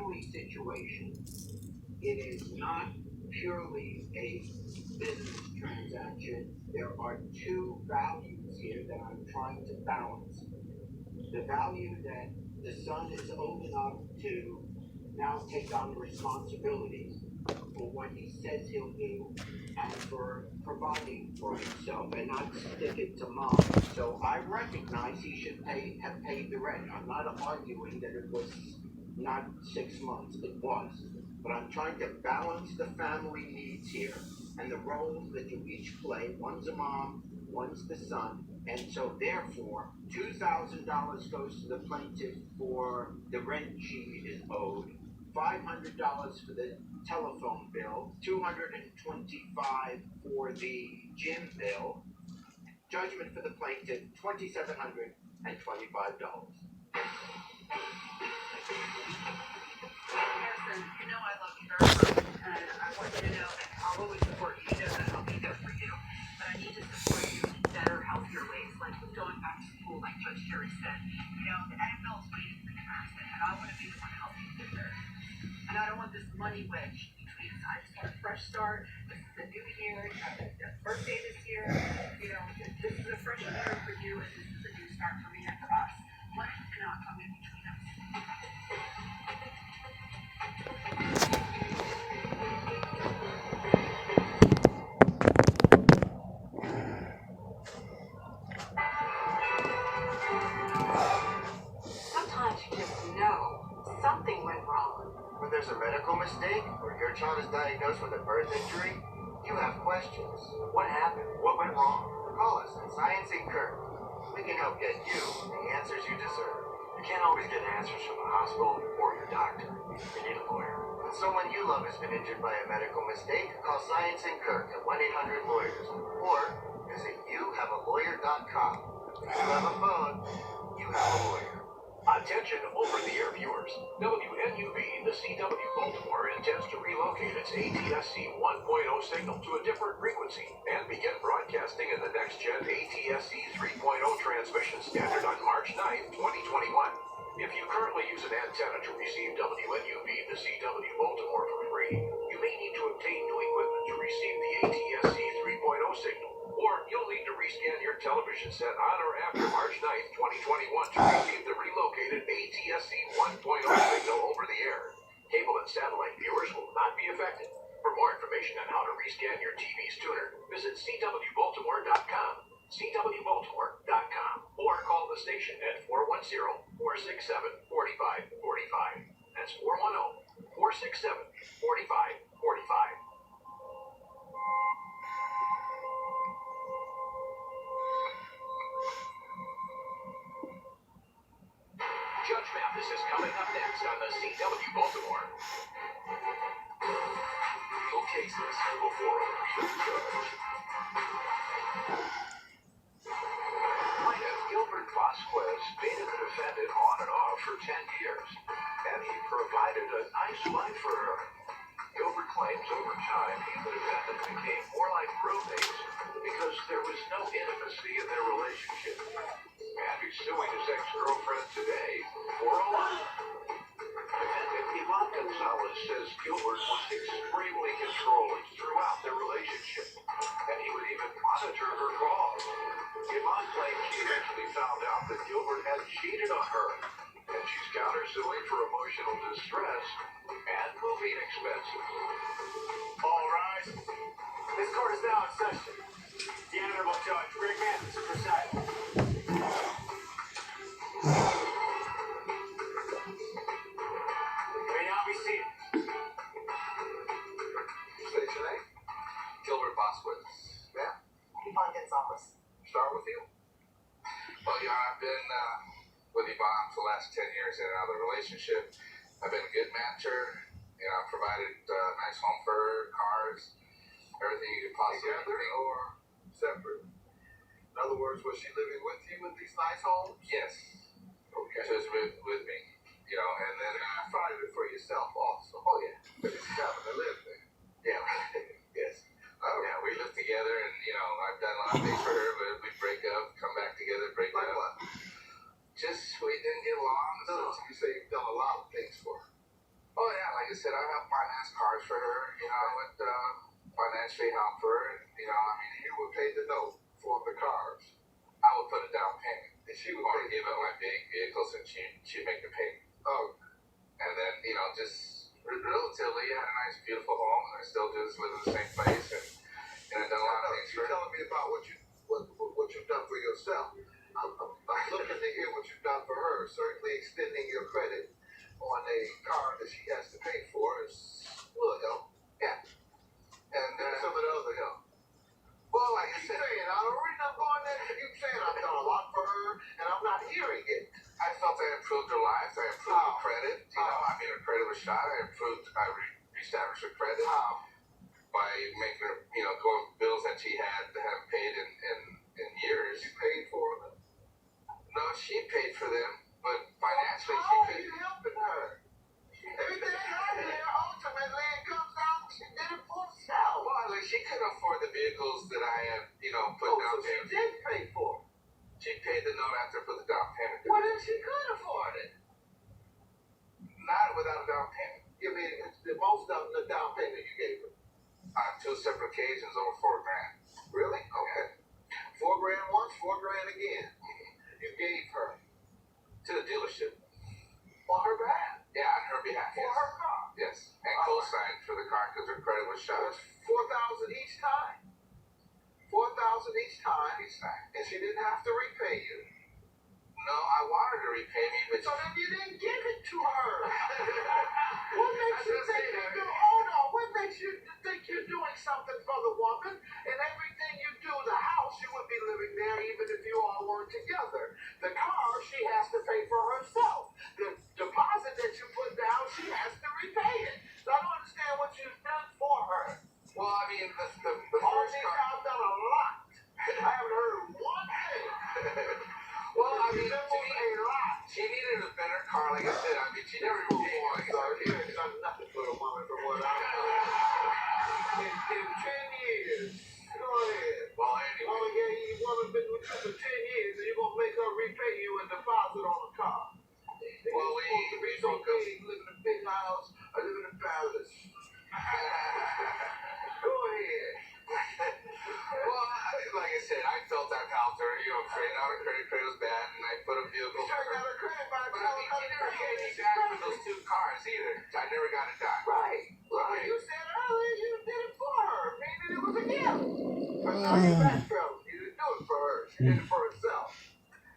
family situation. It is not purely a business transaction. There are two values here that I'm trying to balance. The value that the son is old enough to now take on responsibilities for what he says he'll do and for providing for himself and not stick it to mom. So I recognize he should have paid the rent. I'm not arguing that it was not 6 months, it was. But I'm trying to balance the family needs here and the roles that you each play. One's a mom, one's the son. And so therefore, $2,000 goes to the plaintiff for the rent she is owed, $500 for the telephone bill, $225 for the gym bill, judgment for the plaintiff, $2,725. Harrison, you know I love you very much, and I want you to know that I'll always support you. You know that I'll be there for you. But I need to support you in better, healthier ways, like going back to school, like Judge Terry said. You know, the NFL is waiting for comparison, and I want to be the one to help you get there. And I don't want this money wedge between us. I just want a fresh start. This is a new year. You have a birthday this year. You know, this is a fresh year for you, and this is a new start for me and for us. Money cannot come in between us. Sometimes you just know something went wrong. When there's a medical mistake or your child is diagnosed with a birth injury, you have questions. What happened? What went wrong? Call us at Science and Kirk. We can help get you the answers you deserve. You can't always get answers from the hospital or your doctor. You need a lawyer. When someone you love has been injured by a medical mistake, call Science and Kirk at 1-800-LAWYERS or visit youhavealawyer.com. If you have a phone, you have a lawyer. Attention over-the-air viewers. WNUV, the CW Baltimore, intends to relocate its ATSC 1.0 signal to a different frequency and begin broadcasting in the next-gen ATSC 3.0 transmission standard on March 9, 2021. If you currently use an antenna to receive WNUV, the CW Baltimore, for free, you may need to obtain new equipment to receive the ATSC 3.0 signal. Or you'll need to rescan your television set on or after March 9th, 2021 to receive the relocated ATSC 1.0 signal over the air. Cable and satellite viewers will not be affected. For more information on how to rescan your TV's tuner, visit cwbaltimore.com, cwbaltimore.com, or call the station at 410-467-4545. That's 410-467-4545. Judge Mathis is coming up next on the CW Baltimore. Legal cases before a real judge. Plaintiff Gilbert Vasquez dated the defendant on and off for 10 years, and he provided a nice life for her. Gilbert claims over time he and the defendant became more like roommates because there was no intimacy in their relationship. And he's suing his ex-girlfriend today for a loan. Defendant Yvonne Gonzalez says Gilbert was extremely controlling throughout their relationship, and he would even monitor her calls. Yvonne claims she eventually found out that Gilbert had cheated on her, and she's countersuing for emotional distress and moving expenses. All rise. This court is now in session. The Honorable Judge Greg Mathis is presiding. You may now be seated. Say today, Gilbert Vasquez. Yeah? Yvonne Gonzalez. Start with you. Well, I've been with Yvonne for the last 10 years in another relationship. I've been a good mentor. I've provided a nice home for her, cars, everything you could possibly Together think. or separate? In other words, was she living with you in these nice homes? Yes. Okay. She was with me. And then You provided it for yourself also. oh yeah. But it's having to live there. Yeah. Yes. Yeah, we lived together, and I've done a lot of things for her, but we break up, come back together, break Like up. what? Just we didn't get along. No, you say you've done a lot of things for her. Oh said, I helped finance cars for her. You know, I would financially help her. And, you know, I mean, you would pay the note for the cars. I would put a down payment. And she would give up my big vehicles and she'd make the payment. Oh. And then, you know, just relatively, I had a nice, beautiful home. And I still do live in the same place. And I've done a lot of things for her. You're telling me about what you've done for yourself. I'm looking to hear what you've done for her. Certainly extending your credit on a car that she has to pay for is a little help. Yeah. And some of the other help. Well, like I said, I don't read up on that. You saying I've done a lot for her, and I'm not hearing it. I felt I improved her lives. I improved her credit. You know, I mean, her credit was shot. I reestablished her credit by making her, you know, going bills that she haven't paid in years. You paid for them? No, she paid for them, but financially she paid. How are you helping her? Everything I hear, ultimately, it comes down to she did it for herself. Well, like, she couldn't afford the vehicles that I had, you know, put down payment. She did pay for them. She paid the note after I put the down payment down. Well, then she could afford it. Not without a down payment. You mean the most of the down payment you gave her? On 2 separate occasions, over $4,000. Really? Okay. $4,000 once, $4,000 again. You gave her to the dealership on her behalf. Yeah, on her behalf. For her car. Yes, and co-signed for the car because her credit was shot. $4,000 each time. $4,000 each time. Each time. And she didn't have to repay you. No, I wanted her to repay me, but so then you didn't give it to her. What makes you think what makes you think you're doing something for the woman? And everything you do, the house, you would be living there even if you all weren't together. The car, she has to pay for herself. The deposit that you put down, she has to repay it. So I don't understand what you've done for her. Well, I mean, the first car, I've done a lot. I haven't heard one thing. Well, I mean, she needed a better car, like I said. I mean, she never paid me. Like you ain't done nothing for the woman from what I know. In 10 years. Go ahead. Well, anyway. Oh, yeah, you woman been with you for 10 years, and you're going to make her repay you a deposit on a car. Well, we supposed to be so big, live in a big house, I live in a palace. Go ahead. Well, like I said, I felt I helped her. You know, straighten out her credit was bad, and I put a vehicle. Straighten out her credit by but I mean, she never gave me back for those 2 cars either. I never got it done. Right. Well, you said earlier you did it for her, meaning it was a gift. But now you backpedaled. You didn't do it for her. She did it for herself.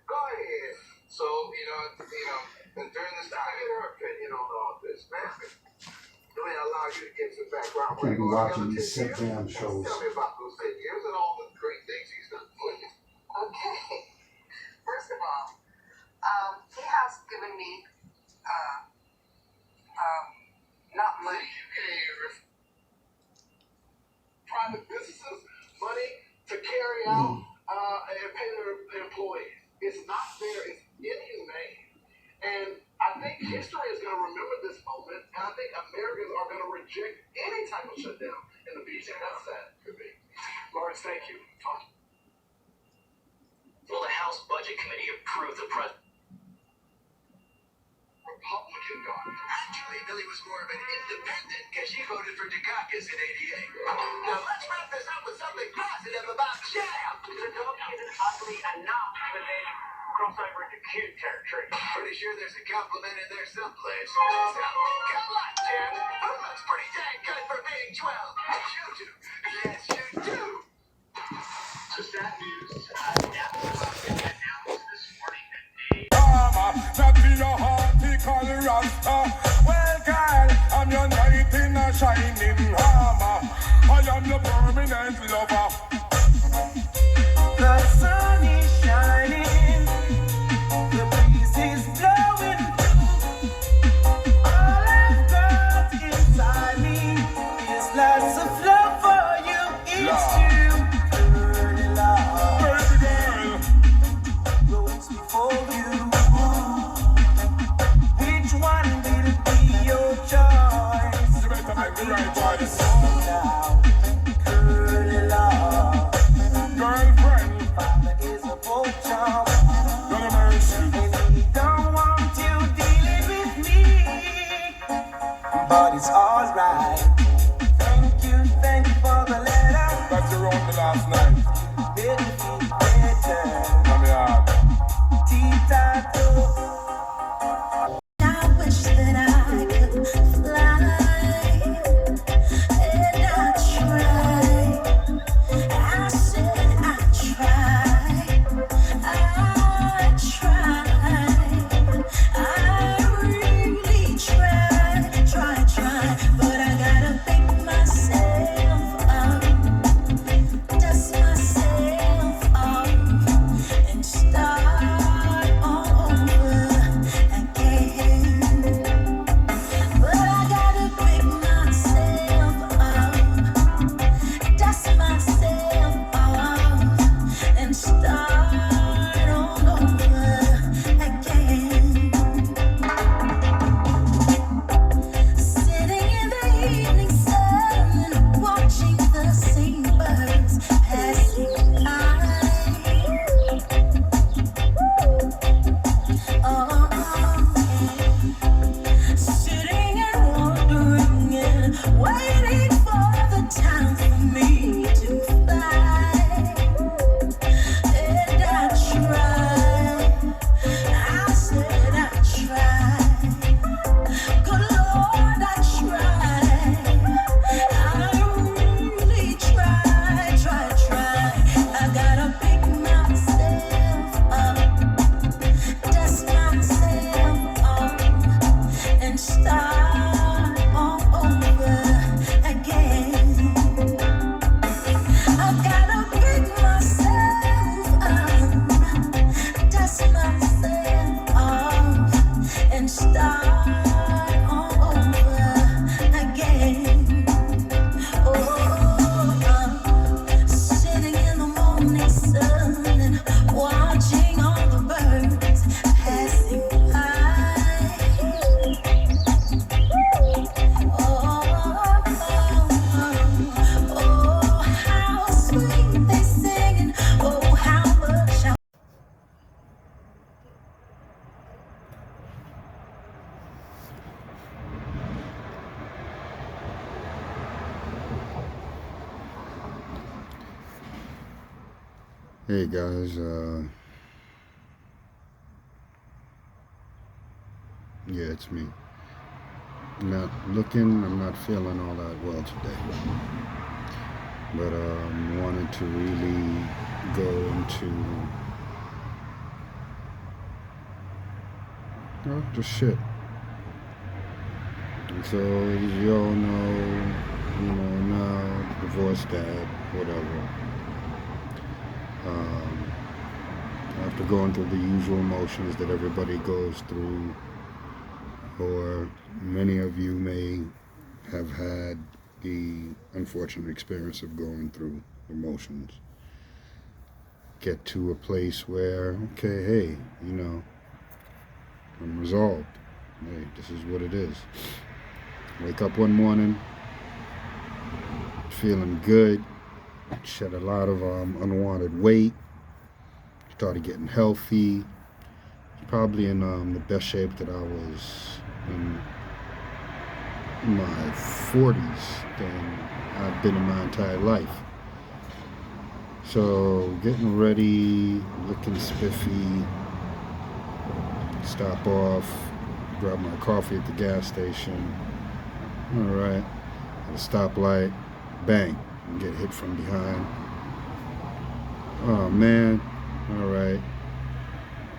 Go ahead. So, and during this time, get her opinion on all this, man. Let me allow you to get some background. Can't be watching these sit-down shows. Tell me about those 10 years and all the great things he's done for you. Okay. First of all, he has given me, not money. You gave private businesses money to carry out and pay their employees. It's not fair. It's inhumane. And I think history is going to remember this moment, and I think Americans are going to reject any type of shutdown in the future. That's sad. Could be. Lawrence, thank you. Will the House Budget Committee approve the Republican gone. Actually, Billy was more of an independent because she voted for Dukakis in '88. Now let's wrap this up with something positive about Jam. The dog is ugly enough, but then cross over into cute territory. Pretty sure there's a compliment in there someplace. So, come on, Jam. Who looks pretty dang good for being 12? You do. Yes, you do. So sad news. Absolutely announced this morning that Not be your heartical rasta. Well, girl, I'm your knight in a shining armor. I am your permanent lover. The sun is shining, the breeze is blowing. All I've got inside me is lots of love for you. It's true, girl, love. Baby girl, Roads before you. Which one will be your choice? you better make the right choice. Now, girl, love. but it's alright. Thank you for the letter. Got you around me last night. Made me feel better. From your heart. Tea-ta-to. I wish that I could fly, and I tried. I said I tried. I tried. I really tried, but I gotta pick myself up, dust myself off, and start all over again. But I gotta pick myself up, dust myself off, and start all over again. Sitting in the evening sun, watching the same birds passing by. Oh, sitting and wondering and waiting for the time for me to fly. And I tried. I said I tried. Good Lord, I tried. I really tried. I gotta pick myself up, dust myself off, and start all over again. I gotta pick myself up, dust myself off, and start all over again. Sitting in the morning sun and watching all the birds passing by. Oh, how sweet they sing, and oh, how much I Hey guys, yeah, it's me. I'm not feeling all that well today. But wanted to really go into just shit. And so as you all know, now divorced dad, whatever. After going through the usual motions that everybody goes through, or many of you may have had the unfortunate experience of going through emotions, get to a place where, okay, hey, I'm resolved. Hey, this is what it is. Wake up one morning, feeling good, shed a lot of unwanted weight, started getting healthy, probably in the best shape that I was in my 40s than I've been in my entire life. So getting ready, looking spiffy, stop off, grab my coffee at the gas station. All right, at a stoplight, bang, and get hit from behind. Oh man, all right.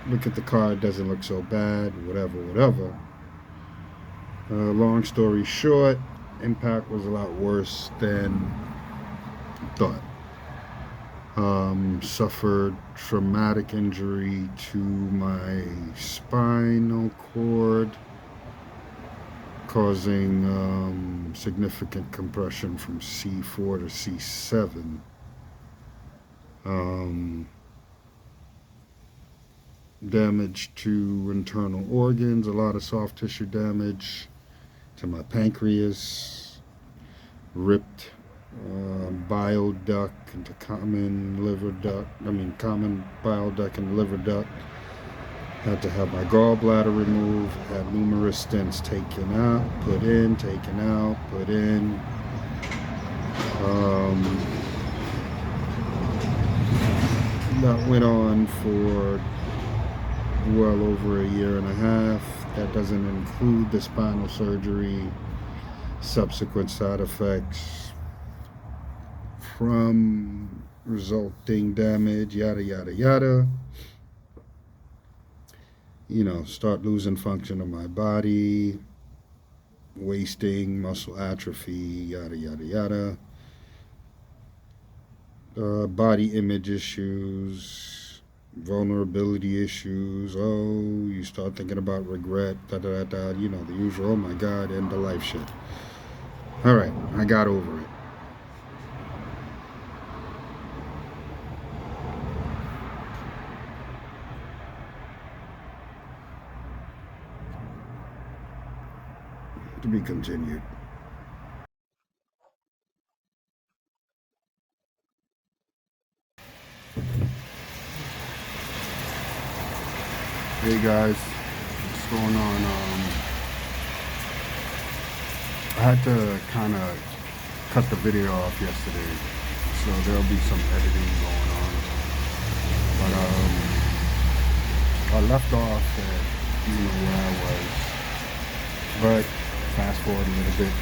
Look at the car, it doesn't look so bad, whatever. Long story short, impact was a lot worse than I thought. Suffered traumatic injury to my spinal cord, causing significant compression from C4 to C7. Damage to internal organs, a lot of soft tissue damage to my pancreas, ripped bile duct into common bile duct and liver duct, Had to have my gallbladder removed, had numerous stents taken out, put in, taken out, put in. That went on for well over a year and a half. That doesn't include the spinal surgery, subsequent side effects from resulting damage, yada, yada, yada. You know, start losing function of my body, wasting, muscle atrophy, yada, yada, yada. Body image issues, vulnerability issues. Oh, you start thinking about regret, da da da da. You know, the usual. Oh my God, end of life shit. All right, I got over it. To be continued. Hey guys, what's going on? I had to kind of cut the video off yesterday, so there'll be some editing going on. But I left off at where I was, but fast forward a little bit.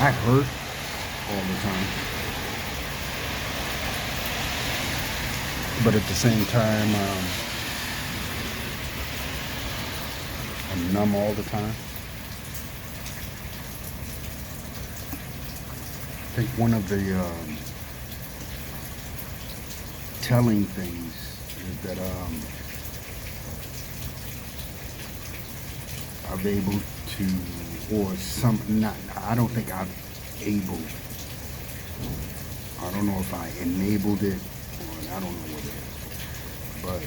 I hurt all the time, but at the same time, I'm numb all the time. I think one of the telling things is that I'm able to, or some, not, I don't think I'm able, I don't know if I enabled it, or I don't know what it is, but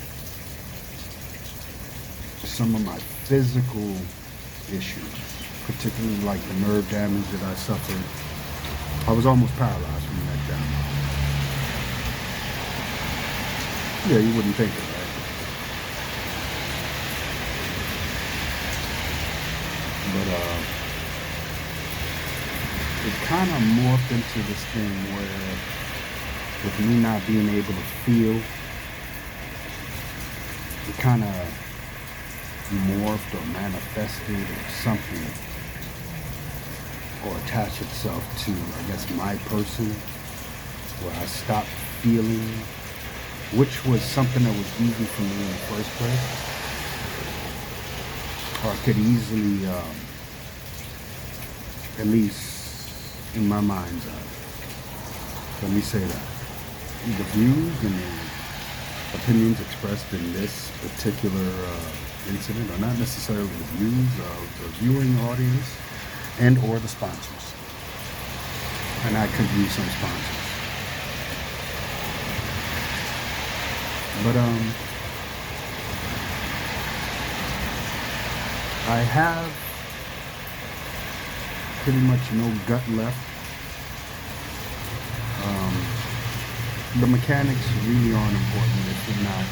some of my physical issues, particularly like the nerve damage that I suffered, I was almost paralyzed from the neck down. Yeah, you wouldn't think it, right? But it kind of morphed into this thing where, with me not being able to feel, it kind of morphed or manifested or something, or attached itself to, I guess, my person, where I stopped feeling, which was something that was easy for me in the first place. Or I could easily, at least in my mind's eye, let me say that, the views and the opinions expressed in this particular incident are not necessarily the views of the viewing audience and or the sponsors. And I could use some sponsors. But I have pretty much no gut left. The mechanics really aren't important if you're not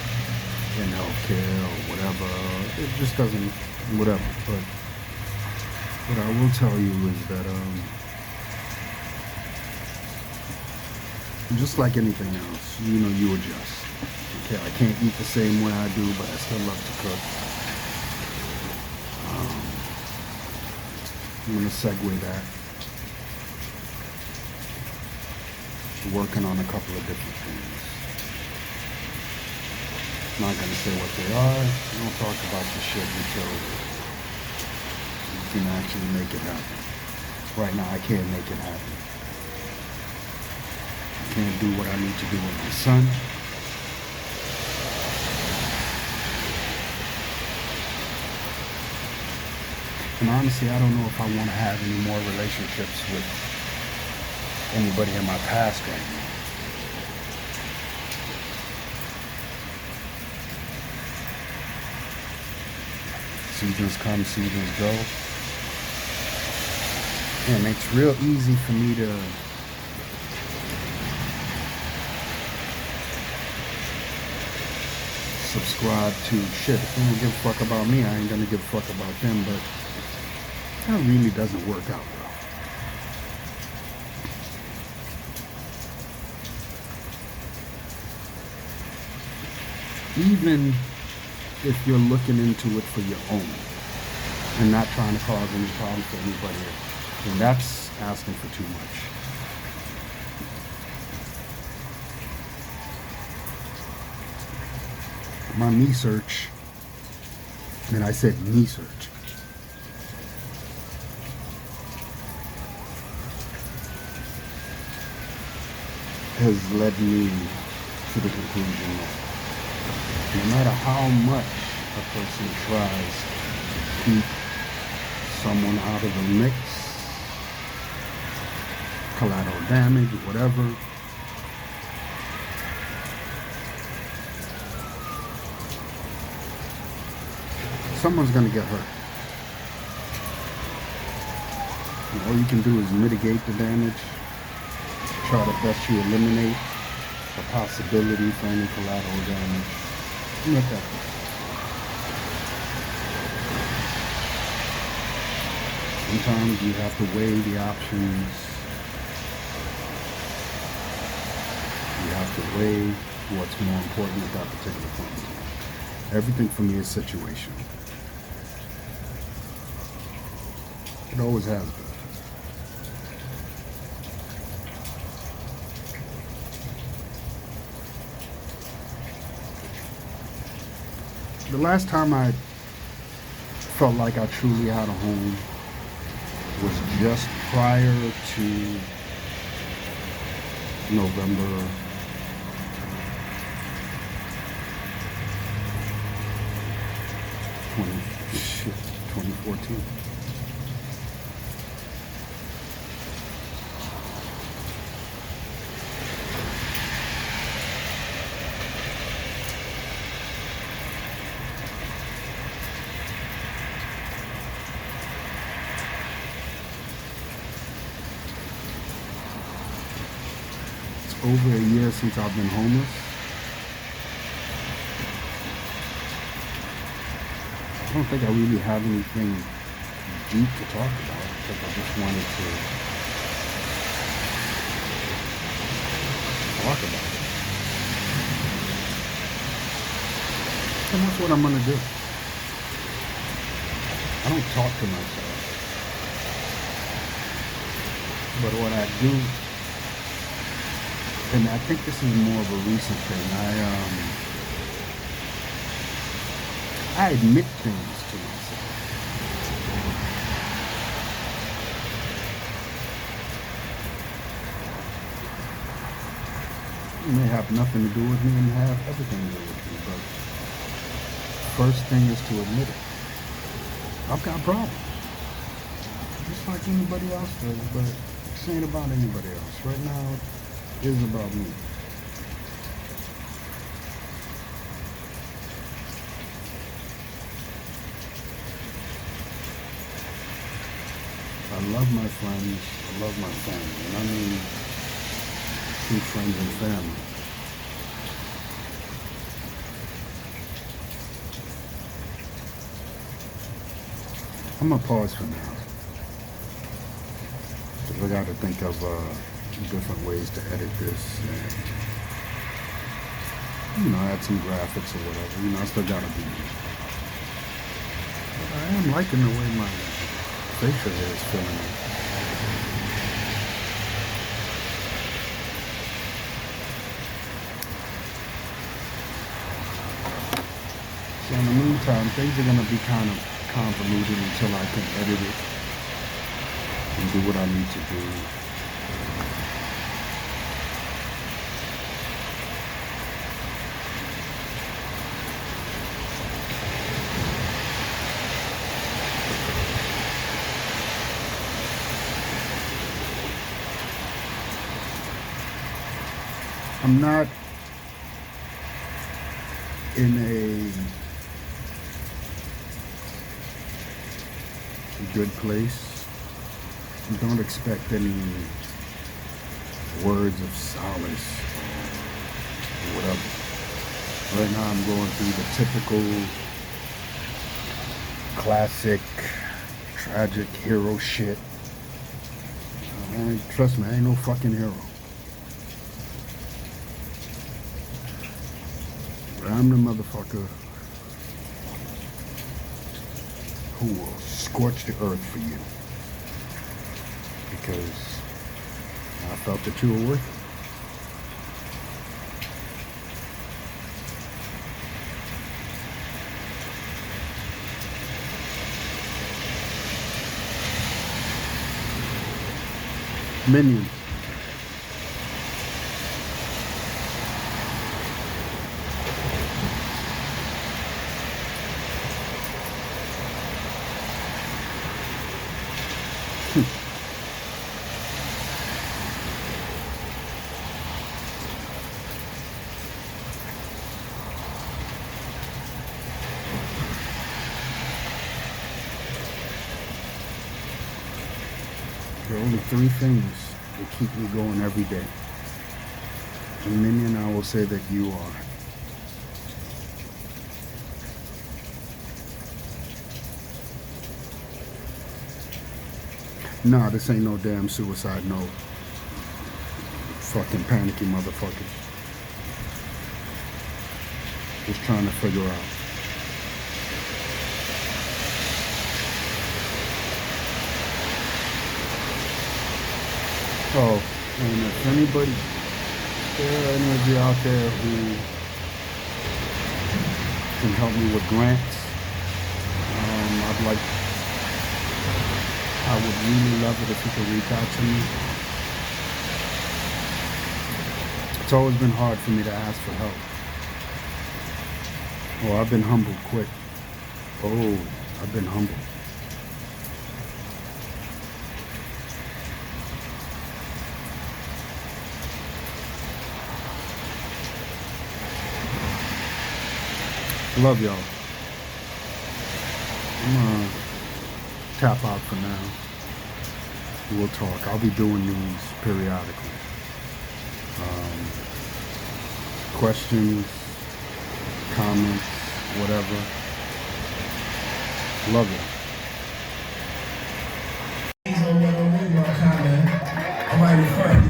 in healthcare or whatever. It just doesn't, whatever. But what I will tell you is that just like anything else, you adjust. Okay, I can't eat the same way I do, but I still love to cook. I'm going to segue that. Working on a couple of different things. I'm not going to say what they are. I don't talk about the shit until you can actually make it happen. Right now, I can't make it happen. I can't do what I need to do with my son. And honestly, I don't know if I want to have any more relationships with anybody in my past right now. seasons come, seasons go. And it's real easy for me to subscribe to shit. If they don't give a fuck about me, I ain't gonna give a fuck about them, but that really doesn't work out well. Even if you're looking into it for your own and not trying to cause any problem for anybody else, then that's asking for too much. My me search, and I said me search, has led me to the conclusion that no matter how much a person tries to keep someone out of the mix, collateral damage, whatever, someone's going to get hurt. And all you can do is mitigate the damage, try to best you eliminate the possibility for any collateral damage. Make that happen. Sometimes you have to weigh the options. You have to weigh what's more important at that particular point in time. Everything for me is situational. It always has been. The last time I felt like I truly had a home was just prior to November 2014. Over a year since I've been homeless. I don't think I really have anything deep to talk about because I just wanted to talk about it. And that's what I'm going to do. I don't talk to myself. But what I do, and I think this is more of a recent thing, I admit things to myself. It may have nothing to do with me and have everything to do with me, but first thing is to admit it. I've got problems. Just like anybody else does, but this ain't about anybody else. Right now, it is about me. I love my friends, I love my family, and I mean true friends and family. I'm gonna pause for now, because I gotta think of different ways to edit this and, add some graphics or whatever. I still gotta be me. But I am liking the way my facial hair is filling out. So in the meantime, things are gonna be kind of convoluted until I can edit it and do what I need to do. I'm not in a good place. Don't expect any words of solace or whatever. Right now I'm going through the typical classic tragic hero shit. Trust me, I ain't no fucking hero. But I'm the motherfucker who will scorch the earth for you. Because I felt that you were worth it. Minions. There are only three things that keep me going every day. And minion, I will say that you are. Nah, this ain't no damn suicide note. Fucking panicky motherfucker. Just trying to figure out. Oh, and if anybody, there are any of you out there who can help me with grants, I would really love it if you could reach out to me. It's always been hard for me to ask for help. Oh, I've been humbled quick. Oh, I've been humbled. Love y'all. I'm gonna tap out for now. We'll talk. I'll be doing these periodically. Questions, comments, whatever. Love y'all. I'm right in front.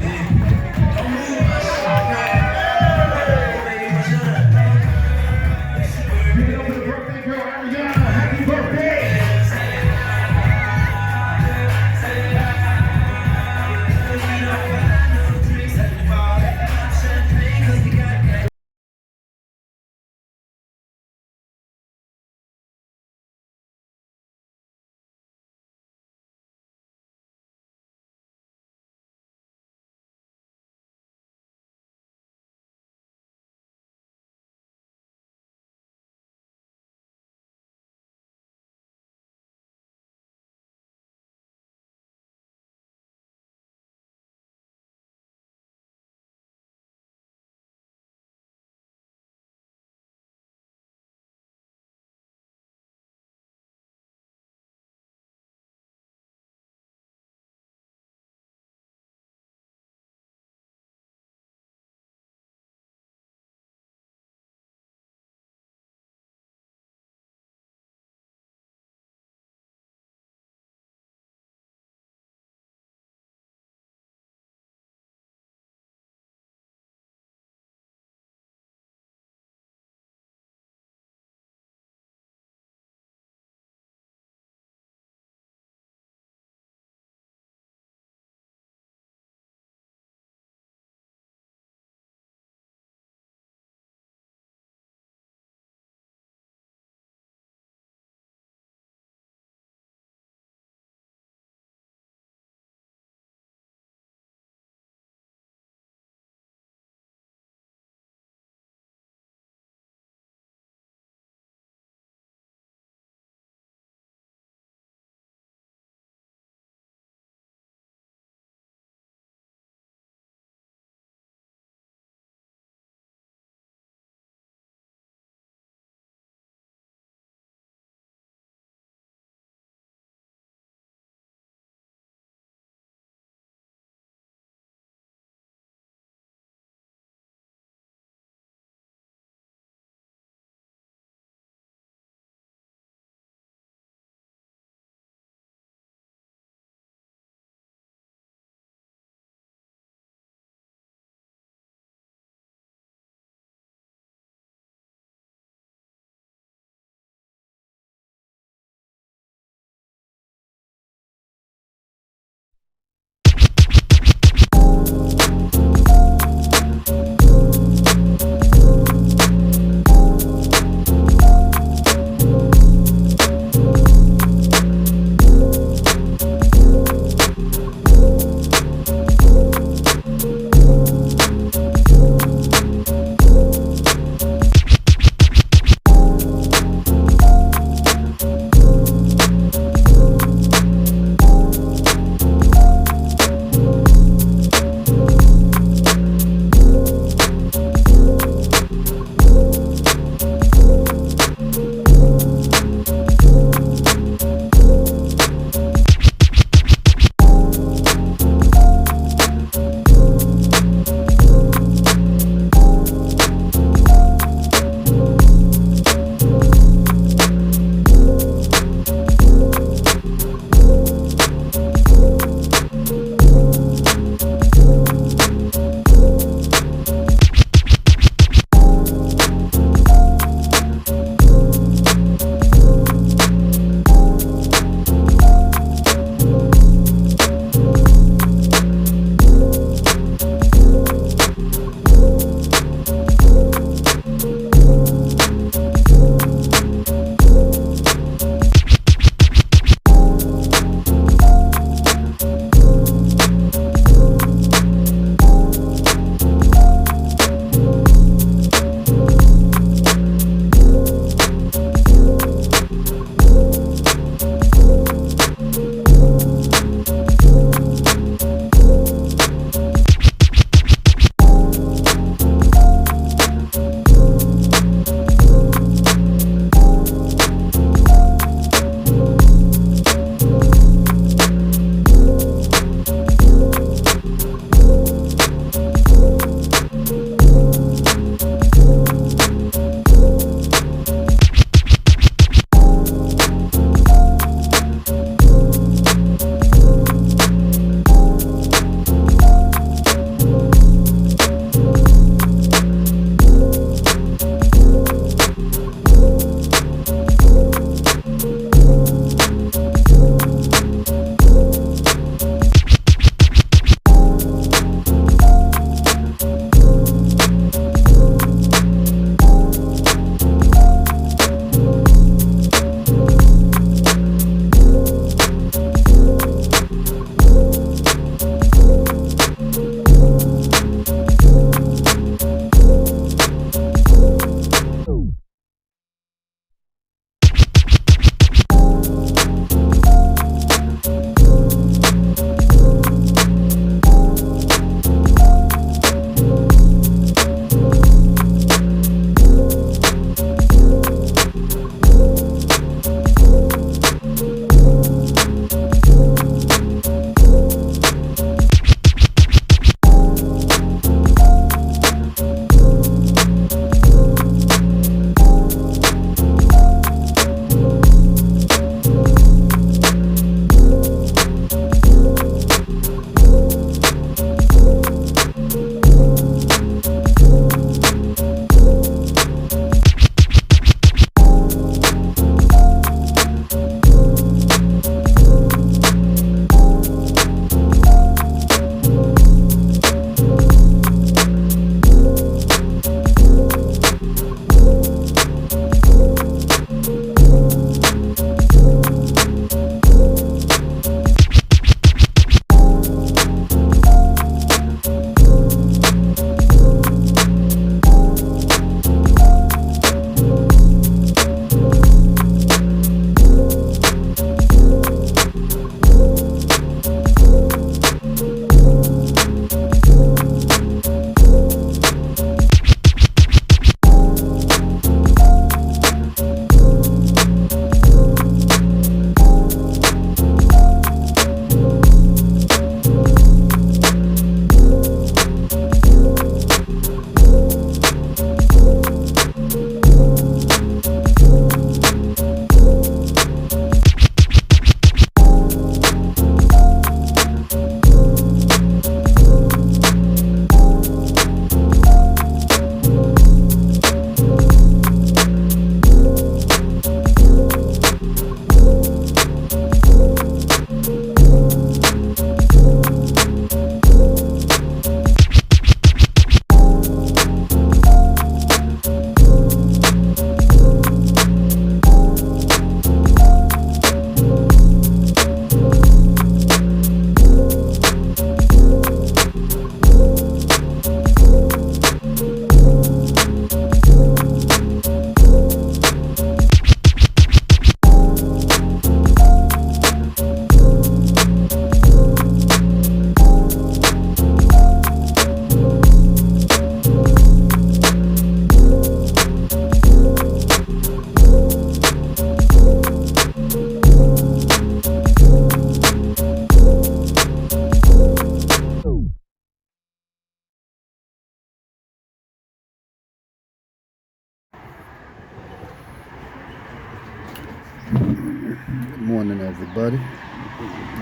everybody,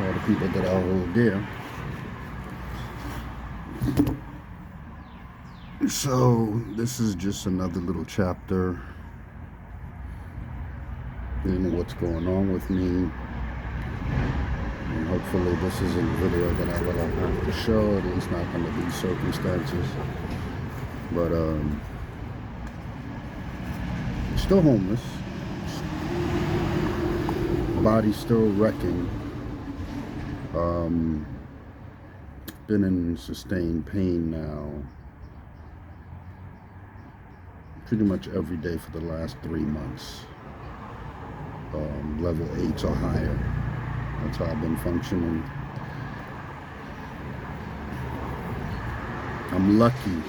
all the people that I hold dear. So this is just another little chapter in what's going on with me, and hopefully this isn't a video that I will have to show, at least not under these circumstances. But still homeless, body still wrecking, been in sustained pain now pretty much every day for the last 3 months, level 8 or higher. That's how I've been functioning. I'm lucky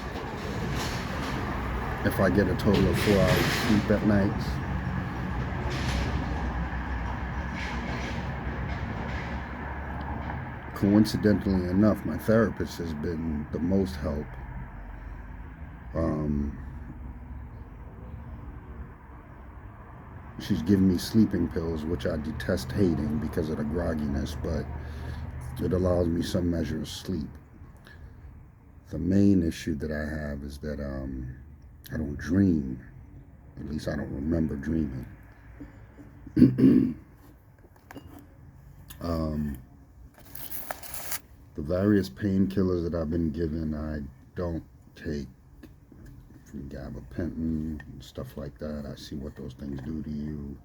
if I get a total of 4 hours sleep at night. Coincidentally enough, my therapist has been the most help. She's given me sleeping pills, which I detest taking because of the grogginess, but it allows me some measure of sleep. The main issue that I have is that I don't dream. At least I don't remember dreaming. The various painkillers that I've been given, I don't take. From gabapentin, stuff like that. I see what those things do to you.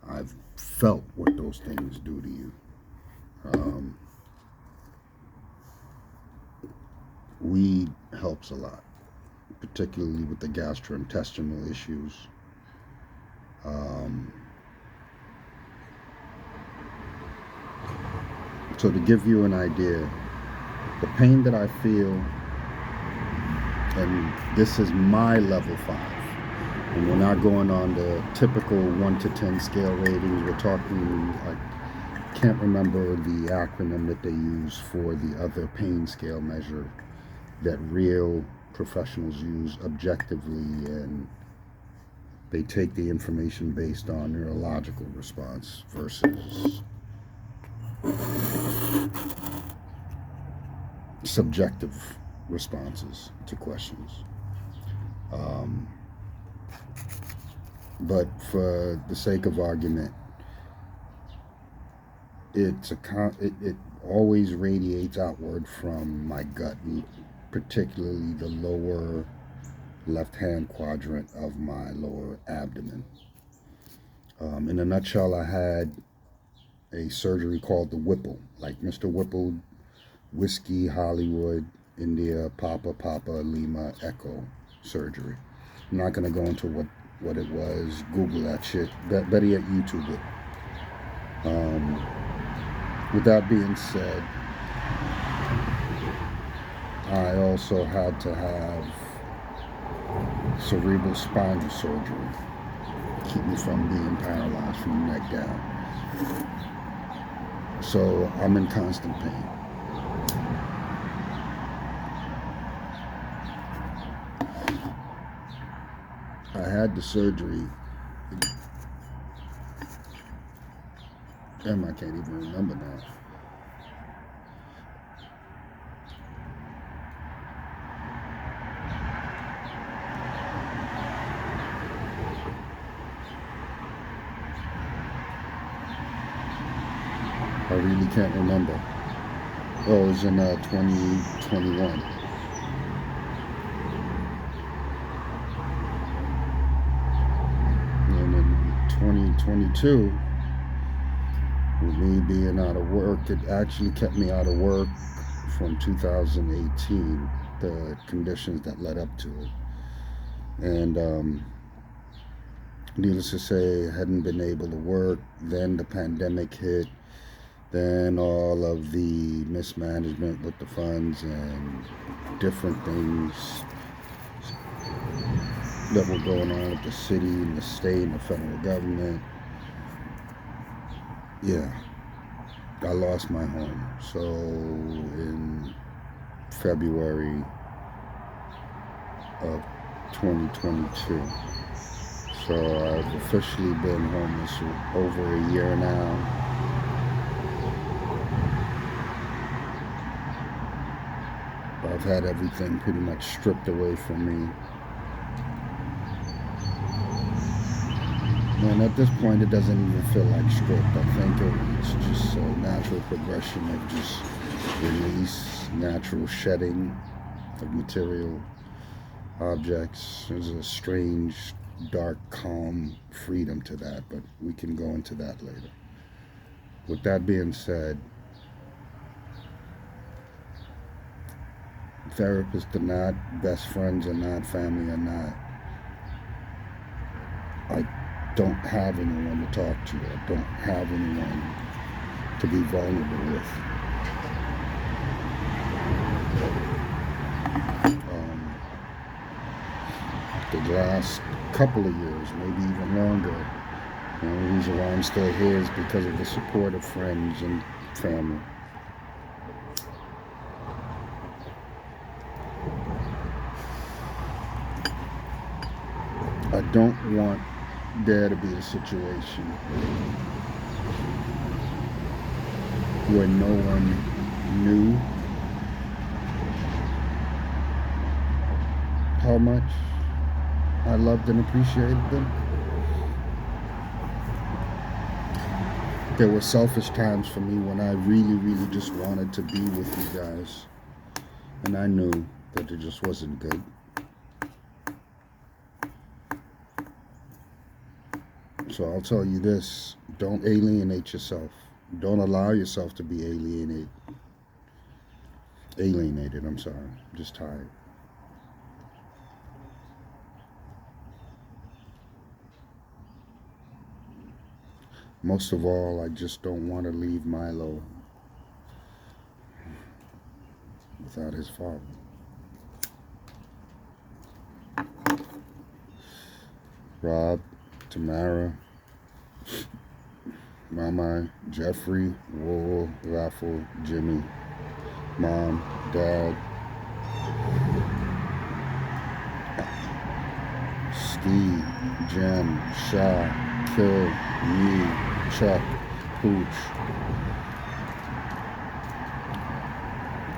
I've felt what those things do to you. Weed helps a lot, particularly with the gastrointestinal issues. So to give you an idea, the pain that I feel, and this is my level 5, and we're not going on the typical 1 to 10 scale ratings. We're talking, I can't remember the acronym that they use for the other pain scale measure that real professionals use objectively, and they take the information based on neurological response versus subjective responses to questions. But for the sake of argument, it always radiates outward from my gut, particularly the lower left-hand quadrant of my lower abdomen. In a nutshell, I had a surgery called the Whipple, like Mr. Whipple, Whiskey, Hollywood, India, Papa, Lima, Echo surgery. I'm not going to go into what it was. Google that shit. Better yet, YouTube it. With that being said, I also had to have cerebral spinal surgery, keep me from being paralyzed from the neck down. So I'm in constant pain. I had the surgery. Damn, I can't even remember now. I really can't remember. Oh, it was in 2021. And in 2022, with me being out of work, it actually kept me out of work from 2018, the conditions that led up to it. And needless to say, I hadn't been able to work. Then the pandemic hit. Then all of the mismanagement with the funds and different things that were going on with the city and the state and the federal government. Yeah, I lost my home. So in February of 2022. So I've officially been homeless for over a year now. I've had everything pretty much stripped away from me. And at this point, it doesn't even feel like stripped. I think it's just a natural progression of just release, natural shedding of material objects. There's a strange, dark, calm freedom to that, but we can go into that later. With that being said, therapists are not, best friends are not, family are not. I don't have anyone to talk to. I don't have anyone to be vulnerable with. The last couple of years, maybe even longer, the only reason why I'm still here is because of the support of friends and family. I don't want there to be a situation where no one knew how much I loved and appreciated them. There were selfish times for me when I really, really just wanted to be with you guys. And I knew that it just wasn't good. So I'll tell you this, don't alienate yourself. Don't allow yourself to be alienated. I'm sorry. I'm just tired. Most of all, I just don't want to leave Milo without his father. Rob, Tamara, Mama, Jeffrey, Wool, Raffle, Jimmy, Mom, Dad, Steve, Jen, Shaw, Kill, me, Chuck, Pooch,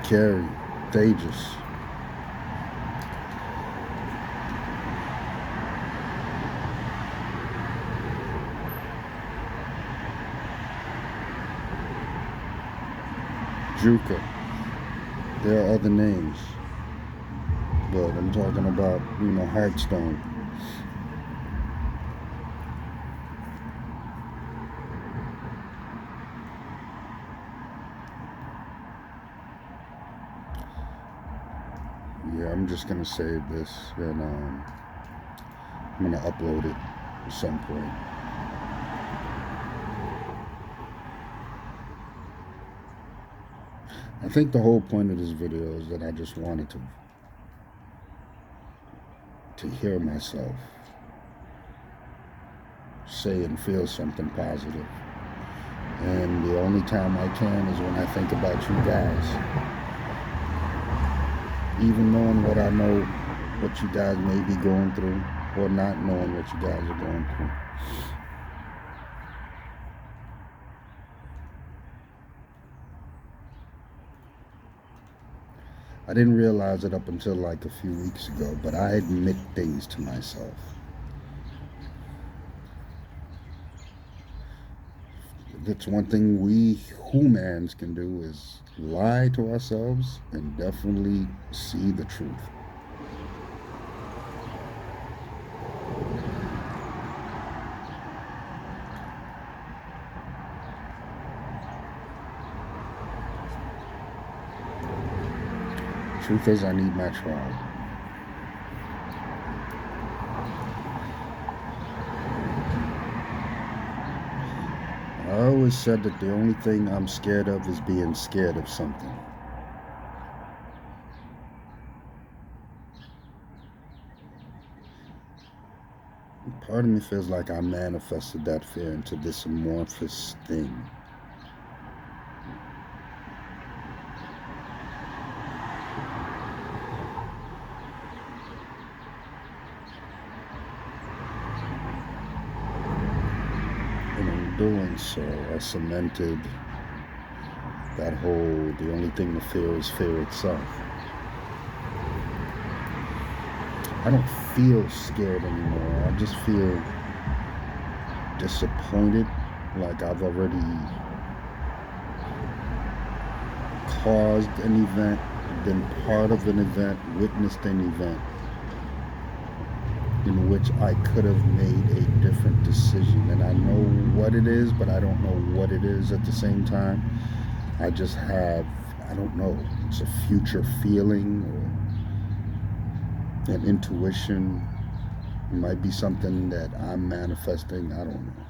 Carrie, Thages. Juka. There are other names, but I'm talking about, Hearthstone. Yeah, I'm just gonna save this and I'm gonna upload it at some point. I think the whole point of this video is that I just wanted to hear myself say and feel something positive. And the only time I can is when I think about you guys. Even knowing what I know, what you guys may be going through, or not knowing what you guys are going through. I didn't realize it up until like a few weeks ago, but I admit things to myself. That's one thing we humans can do, is lie to ourselves and definitely see the truth. Truth is, I need my tribe. I always said that the only thing I'm scared of is being scared of something. Part of me feels like I manifested that fear into this amorphous thing. And in doing so, I cemented that whole, the only thing to fear is fear itself. I don't feel scared anymore. I just feel disappointed, like I've already caused an event, been part of an event, witnessed an event in which I could have made a different decision. And I know what it is, but I don't know what it is at the same time. I just have, I don't know, it's a future feeling or an intuition. It might be something that I'm manifesting, I don't know.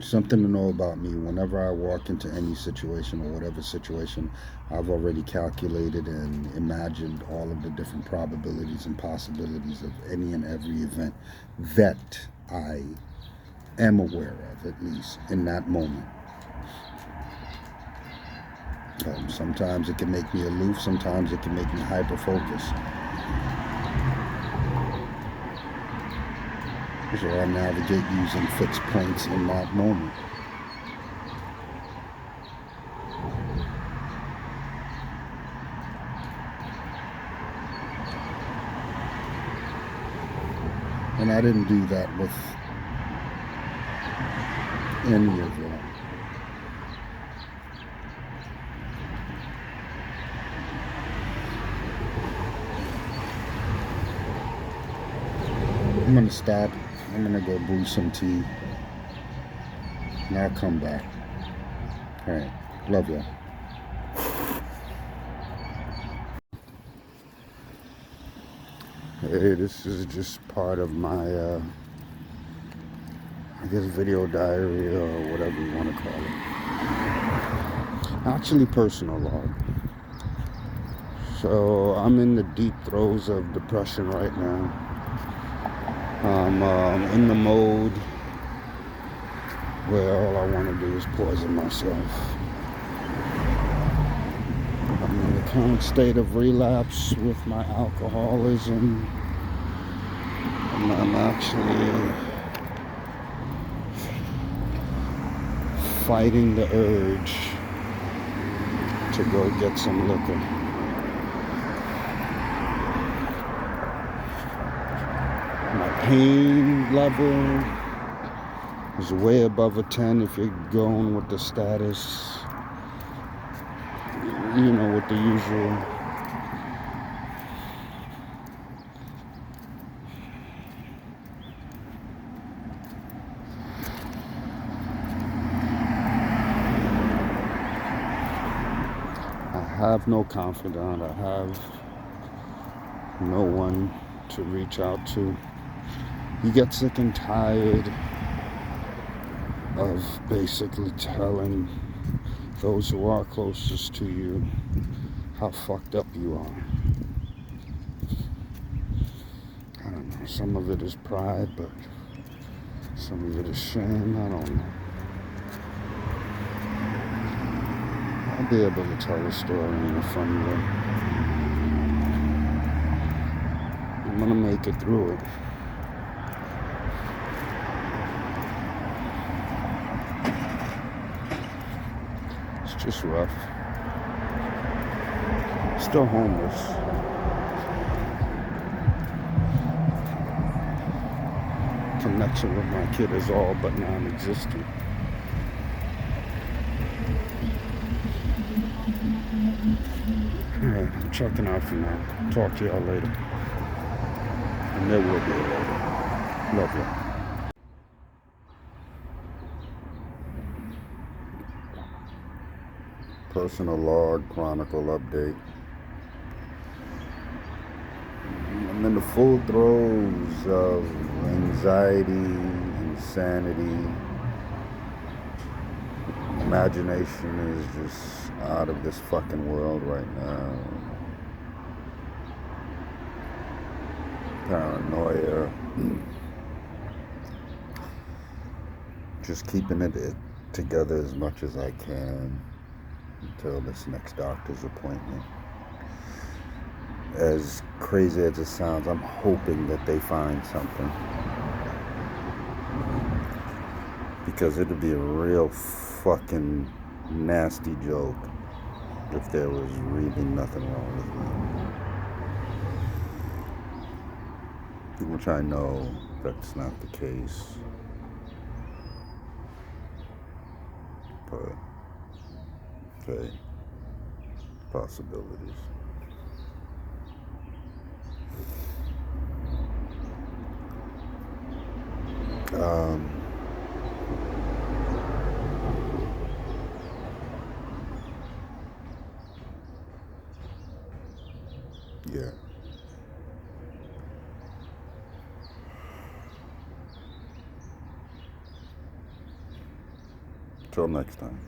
Something to know about me. Whenever I walk into any situation or whatever situation, I've already calculated and imagined all of the different probabilities and possibilities of any and every event that I am aware of, at least in that moment. Sometimes it can make me aloof, sometimes it can make me hyper focused. So I navigate using fixed points in that moment. And I didn't do that with any of them. I'm gonna stop. I'm gonna go brew some tea. And I'll come back. Alright. Love y'all. Hey, this is just part of my, I guess, video diary or whatever you want to call it. Actually, personal log. So, I'm in the deep throes of depression right now. I'm in the mode where all I want to do is poison myself. I'm in the current state of relapse with my alcoholism. And I'm actually fighting the urge to go get some liquor. My pain level is way above a 10 if you're going with the status, you know, with the usual. I have no confidant. I have no one to reach out to. You get sick and tired of basically telling those who are closest to you how fucked up you are. I don't know. Some of it is pride, but some of it is shame. I don't know. I'll be able to tell a story in a funny way. I'm gonna make it through it. It's just rough. Still homeless. Connection with my kid is all but non-existent. Alright, I'm checking out for now. Talk to y'all later. And there will be a later. Love y'all. Personal log, chronicle update. I'm in the full throes of anxiety, insanity. Imagination is just out of this fucking world right now. Paranoia. Just keeping it together as much as I can until this next doctor's appointment. As crazy as it sounds, I'm hoping that they find something. Because it'd be a real fucking nasty joke if there was really nothing wrong with me. which I know that's not the case, but hey, possibilities. Yeah. Till next time.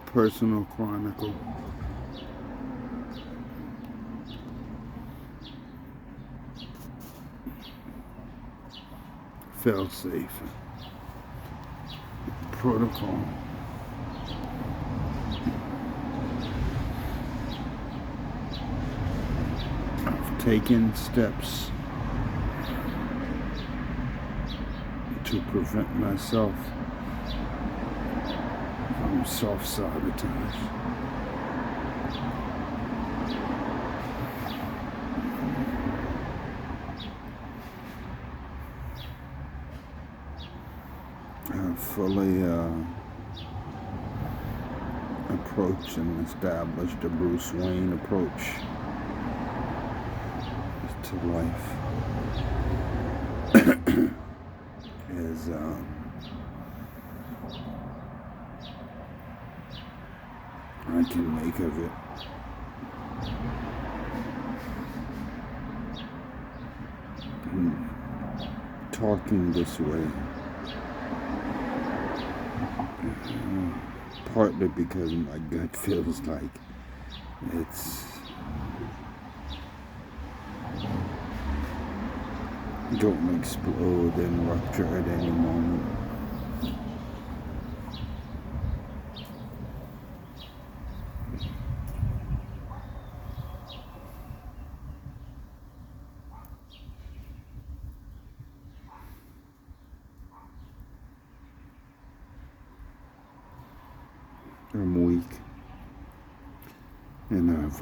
Personal Chronicle. Failsafe. Protocol. I've taken steps to prevent myself from self-sabotage. I've fully approached and established a Bruce Wayne approach to life. Is I can make of it. Talking this way, partly because my gut feels like it's going to explode and rupture at any moment. I'm weak, and I've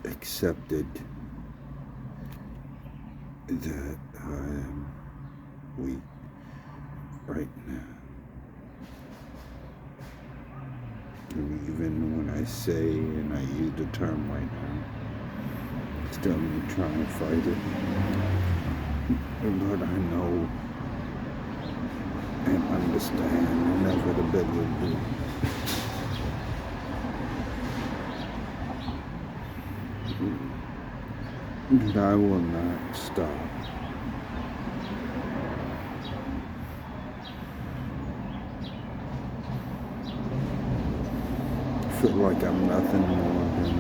accepted that I am weak right now. And even when I say, and I use the term right now, still me trying to fight it. But I know and understand inevitability. That I will not stop. I feel like I'm nothing more than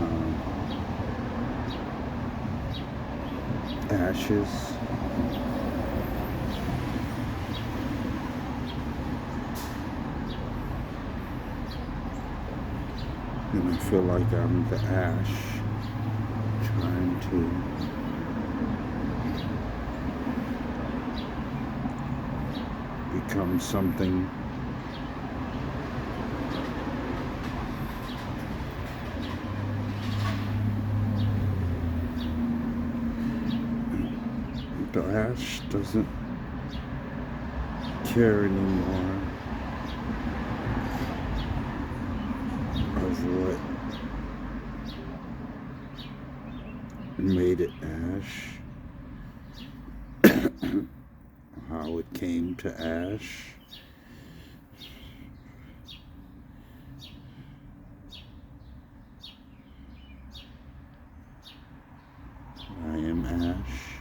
ashes. And I feel like I'm the ash trying to become something the ash doesn't care anymore of what made it ash, how it came to ash. I am ash.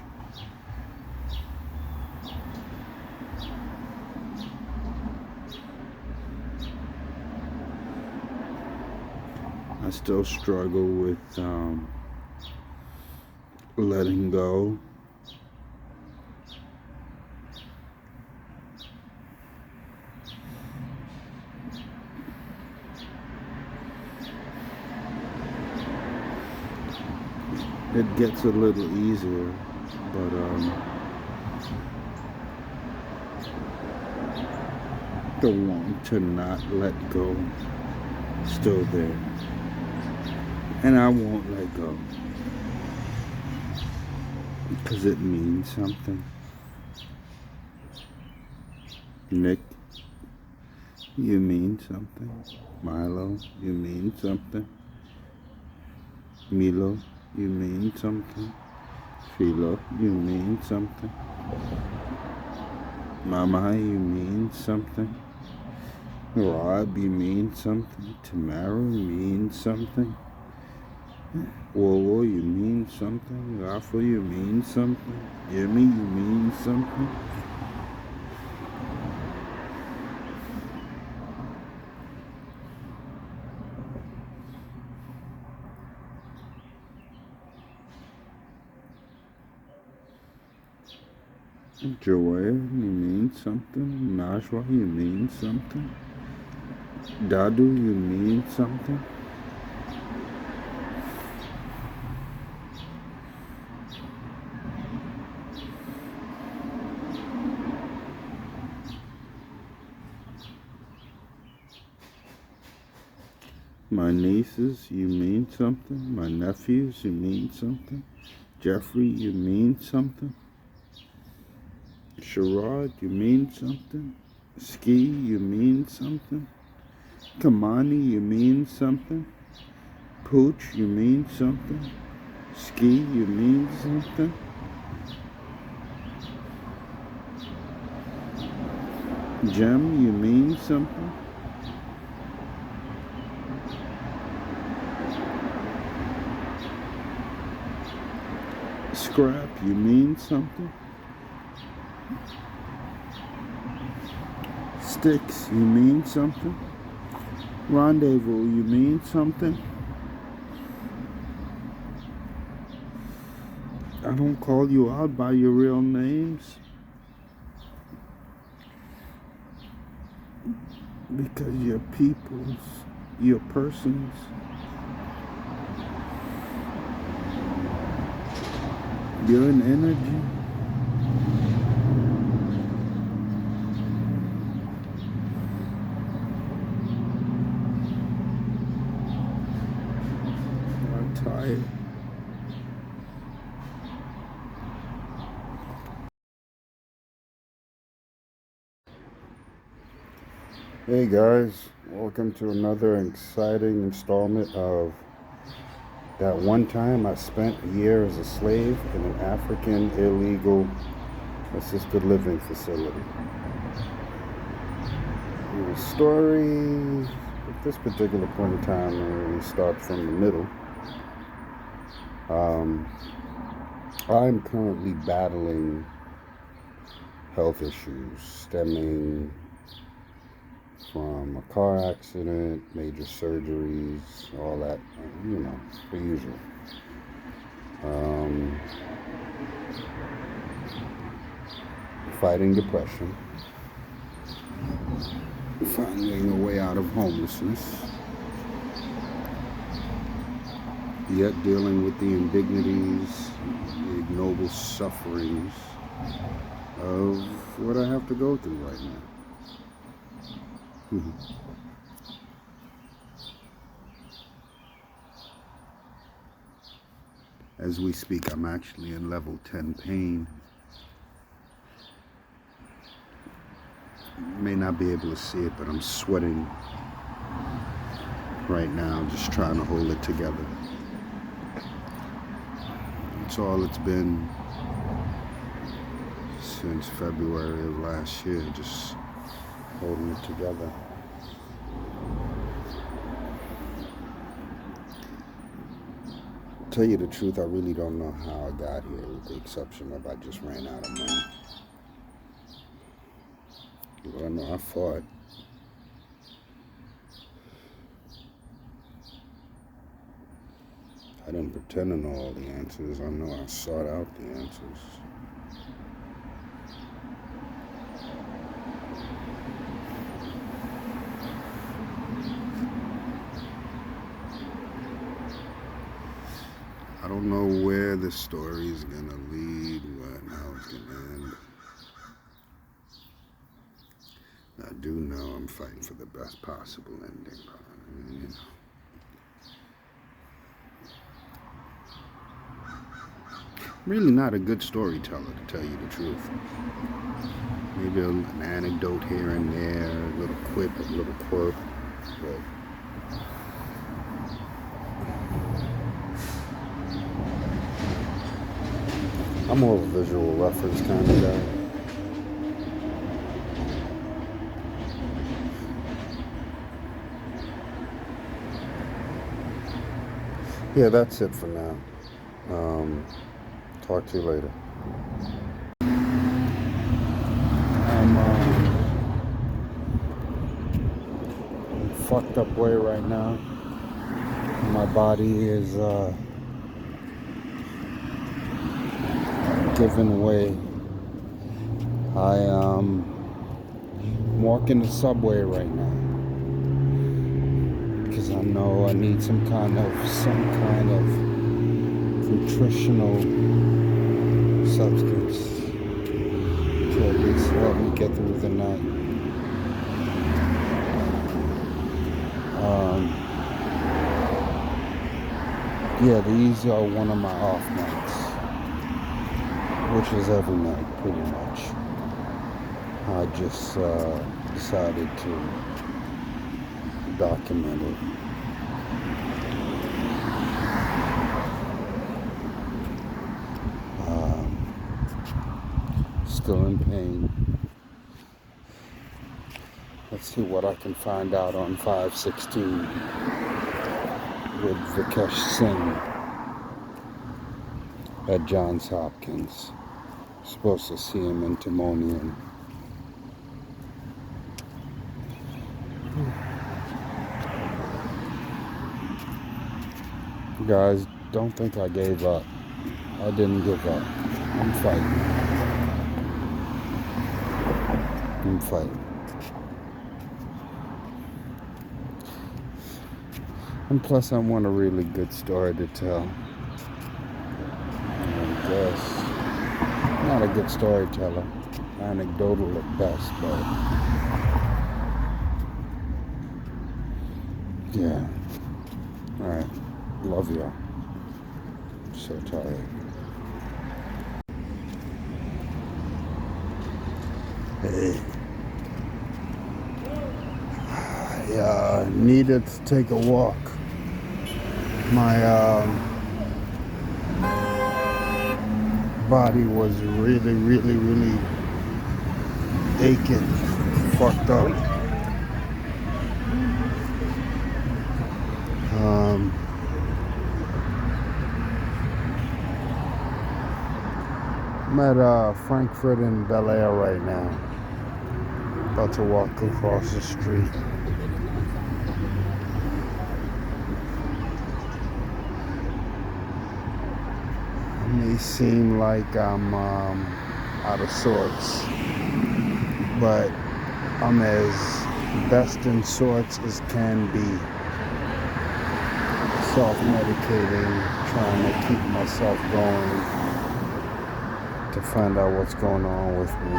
I still struggle with letting go. It gets a little easier, but The want to not let go, still there. And I won't let go. Because it means something. Nick, you mean something. Milo, you mean something. Milo, you mean something. Philo, you mean something. Mama, you mean something. Rob, you mean something. Tamara, you mean something. Whoa, you mean something. Rafa, you mean something. Jimmy, you mean something. Joelle, you mean something. Najwa, you mean something. Dadu, you mean something. My nieces, you mean something. My nephews, you mean something. Jeffrey, you mean something. Sherrod, you mean something. Ski, you mean something. Kamani, you mean something. Pooch, you mean something. Ski, you mean something. Jem, you mean something. Scrap, you mean something. Sticks, you mean something. Rendezvous, you mean something. I don't call you out by your real names because you're peoples, you're persons. You're an energy. I'm tired. Hey guys, welcome to another exciting installment of that one time I spent a year as a slave in an African illegal assisted living facility. The story at this particular point in time really starts from the middle. I'm currently battling health issues stemming from a car accident, major surgeries, all that, the usual. Fighting depression, finding a way out of homelessness, yet dealing with the indignities, the ignoble sufferings of what I have to go through right now. As we speak, I'm actually in level 10 pain. You may not be able to see it, but I'm sweating right now, just trying to hold it together. That's all it's been since February of last year, just holding it together. To tell you the truth, I really don't know how I got here, with the exception of I just ran out of money. But I know I fought. I didn't pretend to know all the answers. I know I sought out the answers. I don't know where this story is gonna lead, how it's gonna end. I do know I'm fighting for the best possible ending, but you know. Really not a good storyteller, to tell you the truth. Maybe an anecdote here and there, a little quip, a little quirk, but I'm more of a visual reference kind of guy. Yeah, that's it for now. Talk to you later. I'm in a fucked up way right now. My body is giving way. I walking the subway right now because I know I need some kind of nutritional substance to at least help me get through the night. Yeah, these are one of my off nights, which is every night pretty much. I just decided to document it. Still in pain. Let's see what I can find out on 5/16 with Vikesh Singh at Johns Hopkins. Supposed to see him in Timonium. Guys, don't think I gave up. I didn't give up. I'm fighting. And plus I want a really good story to tell. I guess not a good storyteller. Anecdotal at best, but yeah. Alright. Love y'all. So tired. Hey. I needed to take a walk. My body was really aching, fucked up. I'm at Frankfurt and Bel Air right now. About to walk across the street. It may seem like I'm out of sorts, but I'm as best in sorts as can be. Self-medicating, trying to keep myself going to find out what's going on with me.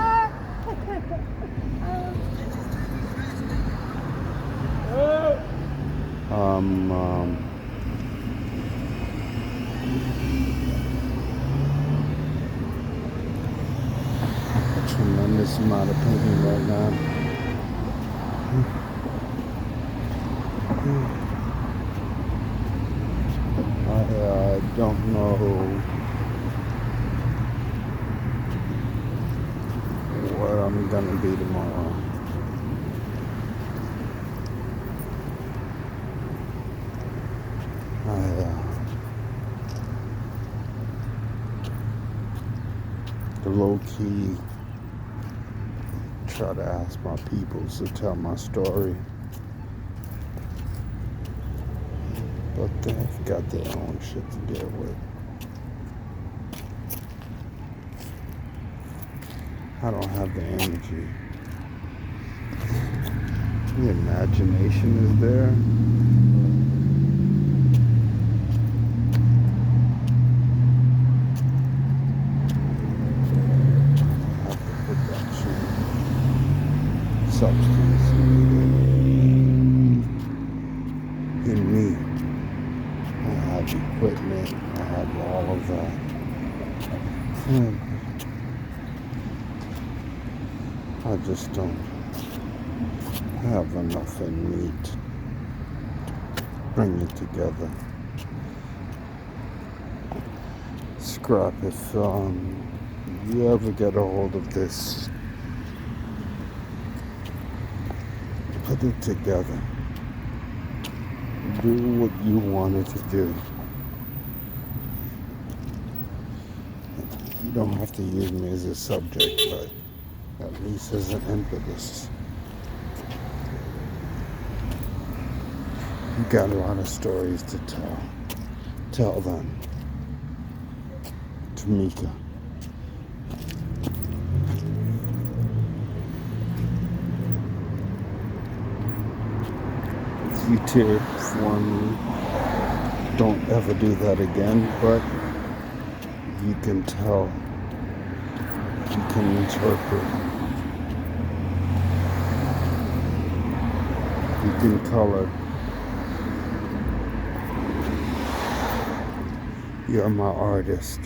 A tremendous amount of pain right now. I don't know what I'm gonna be tomorrow. The low key try to ask my peoples to tell my story, but they've got their own shit to deal with. I don't have the energy. The imagination is there. Substance. equipment. I have all of that. I just don't have enough in me to bring it together. Scrap, if you ever get a hold of this, put it together. Do what you wanted to do. You don't have to use me as a subject, but at least as an impetus. You got a lot of stories to tell. Tell them. Tamika. If you tear for me, don't ever do that again, but you can tell, you can interpret, you can color. You're my artist.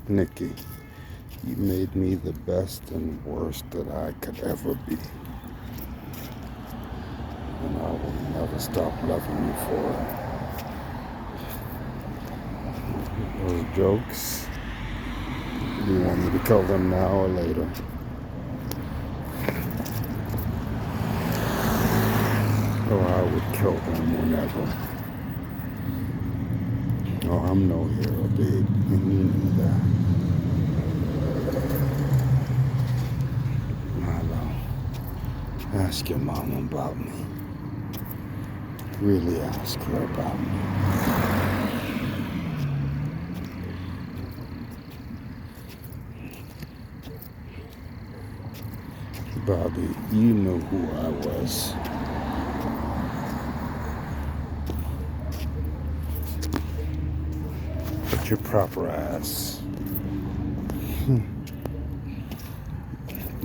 Nikki, you made me the best and worst that I could ever be. And I will never stop loving you for it. Those jokes, do you want me to kill them now or later? Or I would kill them whenever. Oh, I'm no hero, babe, and you knew that. Milo, ask your mom about me. Really ask her about me. Bobby, you know who I was. Put your proper ass.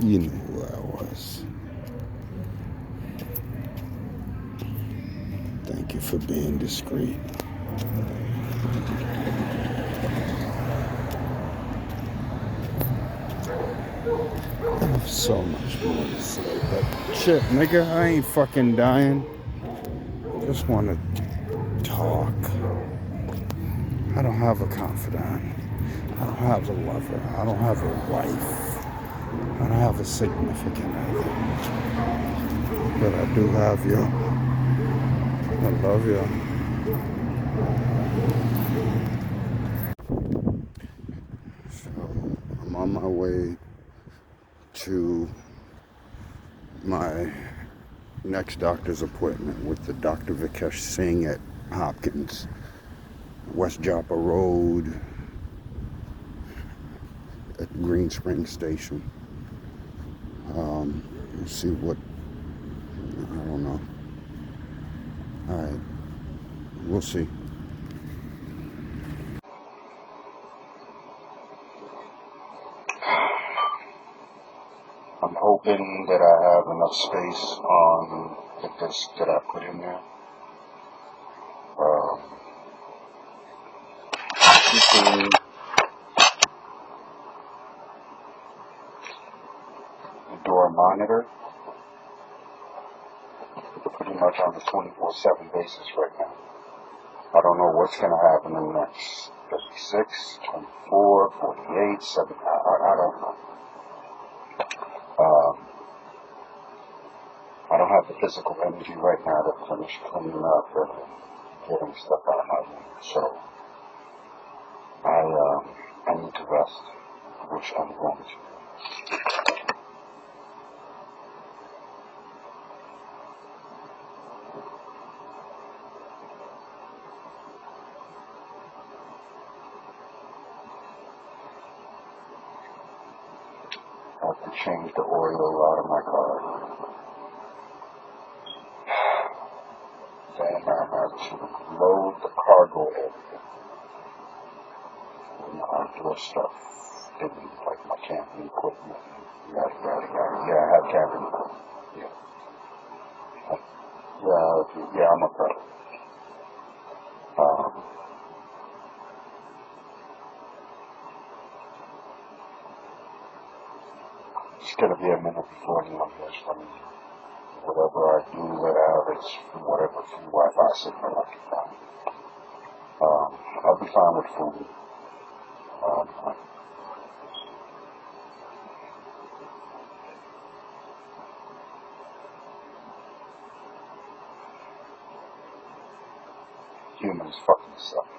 You knew who I was. Thank you for being discreet. I have so much more to say, but shit, nigga, I ain't fucking dying. I just want to talk. I don't have a confidant. I don't have a lover. I don't have a wife. I don't have a significant other. But I do have you. I love you. So I'm on my way to my next doctor's appointment with the Dr. Vikesh Singh at Hopkins, West Joppa Road at Green Springs Station. We'll see what, I don't know. Alright, we'll see. I'm hoping that I have enough space on the disc that I put in there. Keeping the door monitor pretty much on the 24/7 basis right now. I don't know what's going to happen in the next 36, 24, 48, 7. I don't know. I don't have the physical energy right now to finish cleaning up and getting stuff out of my room. So I need to rest, which I'm going to. I have to change the oil out of my car. Then I have to load the cargo area with my outdoor stuff, like my camping equipment, yada Yeah, I have camping. Yeah, I'm a pro. It's gonna be a minute before anyone hears from me. Whatever I do let out, it's from whatever free Wi-Fi signal I can find. I'll be fine with food. Humans fucking suck.